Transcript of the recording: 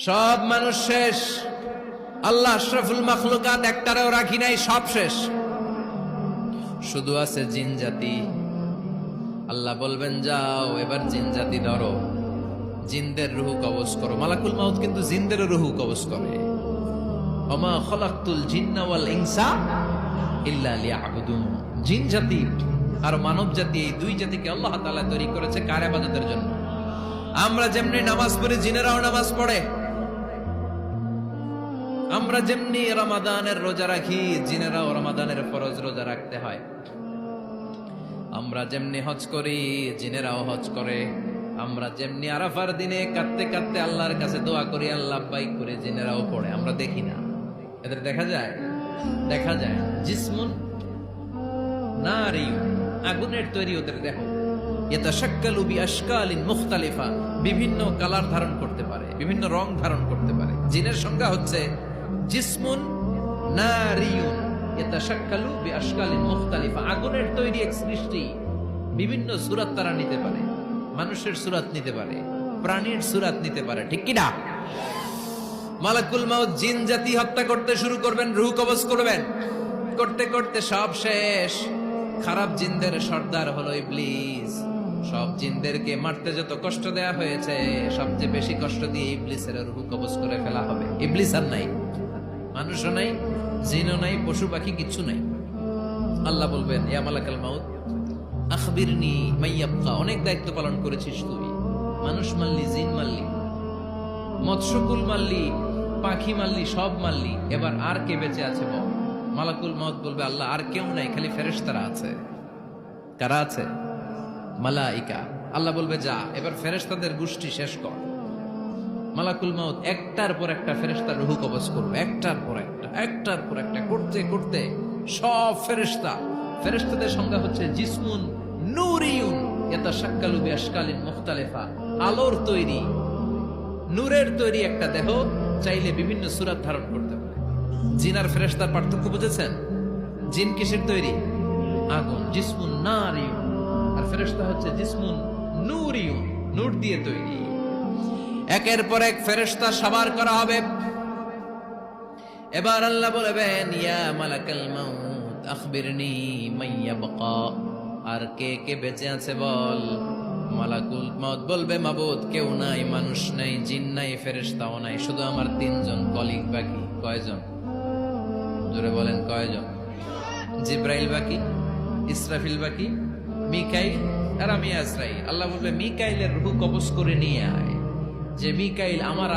সব মানুষ শেষ। আল্লাহ আশরাফুল মাখলুকাত একটারেও রাখি নাই, সব শেষ। শুধু আছে জিন জাতি। আল্লাহ বলবেন যাও এবার জিন জাতি ধরো, জিনদের রুহ কবজ করো। মালাকুল মাউত কিন্তু জিনদের রুহ কবজ করে। ওমা খলাকতুল জিন্না ওয়াল ইনসা ইল্লা লিয়াবুদুন। জিন জাতি আর মানব জাতি, এই দুই জাতিকে আল্লাহ তাআলা তৈরি করেছে কার ইবাদতের জন্য। আমরা যেমনি নামাজ পড়ি, জিনেরাও নামাজ পড়ে। আমরা যেমনি রমাদানের রোজা রাখি, জিনেরাও রমাদানের ফরজ রোজা রাখতে হয়। আমরা যেমনি হজ করি, জিনেরাও হজ করে। আমরা যেমনি আরাফার দিনে কাঁদতে কাঁদতে আল্লাহর কাছে দোয়া করি, আল্লাহ বাইক করে, জিনেরাও পড়ে। আমরা দেখি না, এদের দেখা যায়? দেখা যায়। জিসমুন নারিয়ুন, আগুনের তৈরি ওদের দেহ। ইয়াতাশাক্কালু বিআশকালিন মুখতালিফা, বিভিন্ন কালার ধারণ করতে পারে, বিভিন্ন রং ধারণ করতে পারে। জিনের সংজ্ঞা হচ্ছে জিসমুন নারিয়ুন ইয়াতাশাক্কালু বিআশকালিন মুখতালিফা, আগুনের তৈরি এক সৃষ্টি। বিভিন্ন সূরত তারা নিতে পারে, মানুষের সূরত নিতে পারে, প্রাণীর সূরত নিতে পারে, ঠিক কি না? মালাকুল মাউত জিন জাতি হত্যা করতে শুরু করবেন, রূহ কবজ করবেন। করতে করতে সব শেষ। খারাপ জিনদের সর্দার হলো ইবলিস। সব জিনদেরকে মারতে যত কষ্ট দেয়া হয়েছে, সবচেয়ে বেশি কষ্ট দিয়ে ইবলিসের রূহ কবজ করে ফেলা হবে। ইবলিস আর নাই, মানুষও নাই, জিনও নাই, পশু পাখি কিচ্ছু নাই। আল্লাহ বলবেন ইয়া মালাকাল মাউত আখবিরনি মাইয়াবকা, অনেক দায়িত্ব পালন করেছিস তুই। মানুষ মারলি, জিন মারলি, মৎস্যকুল মারলি, পাখি মারলি, সব মারলি, এবার আর কে বেঁচে আছে বল? মালাকুল মাউত বলবে আল্লাহ আর কেউ নাই, খালি ফেরেশতারা আছে। কারা আছে? মালাইকা। আল্লাহ বলবে যা এবার ফেরেশতাদের গোষ্ঠী শেষ কর। মালাকুল মাউত একটার পর একটা ফেরেশতার রূহ কবজ করবে, একটার পর একটা, একটার পর একটা করতে করতে সব ফেরেশতা। ফেরেশতাদের সংজ্ঞা হচ্ছে জিসমুন নূরিয়ুন ইয়াতাশাক্কালু বিআশকালিন মুখতালিফা, আলোর তৈরি, নূরের তৈরি একটা দেহ, চাইলে বিভিন্ন সূরত ধারণ করতে পারে। জিন আর ফেরেশতার পার্থক্য বুঝেছেন? জিন কিসের তৈরি? আগুন, জিসমুন নারিয়ুন। আর ফেরেশতা হচ্ছে জিসমুন নূরিয়ুন, নূর দিয়ে তৈরি। একের পর এক ফেরেশতা সাবার করা হবে। এবার আল্লাহ বলবেন ইয়া মালাকাল মাউত আখবিরনি মাইয়াবকা, আর কে কে বেঁচে আছে বল। মালাকুল মাউত বলবে মাবুদ কেউ নাই, মানুষ নাই, জিন নাই, ফেরেশতাও নাই, শুধু আমার তিনজন কলিগ বাকি। কয়জন? জোরে বলেন কয়জন? জিব্রাইল বাকি, ইসরাফিল বাকি, মিকাইল আর আমি আজরাইল। আল্লাহ বলবে মিকাইলের রূহ কবজ করে নিয়ে আয়। যে মিকাইল আমার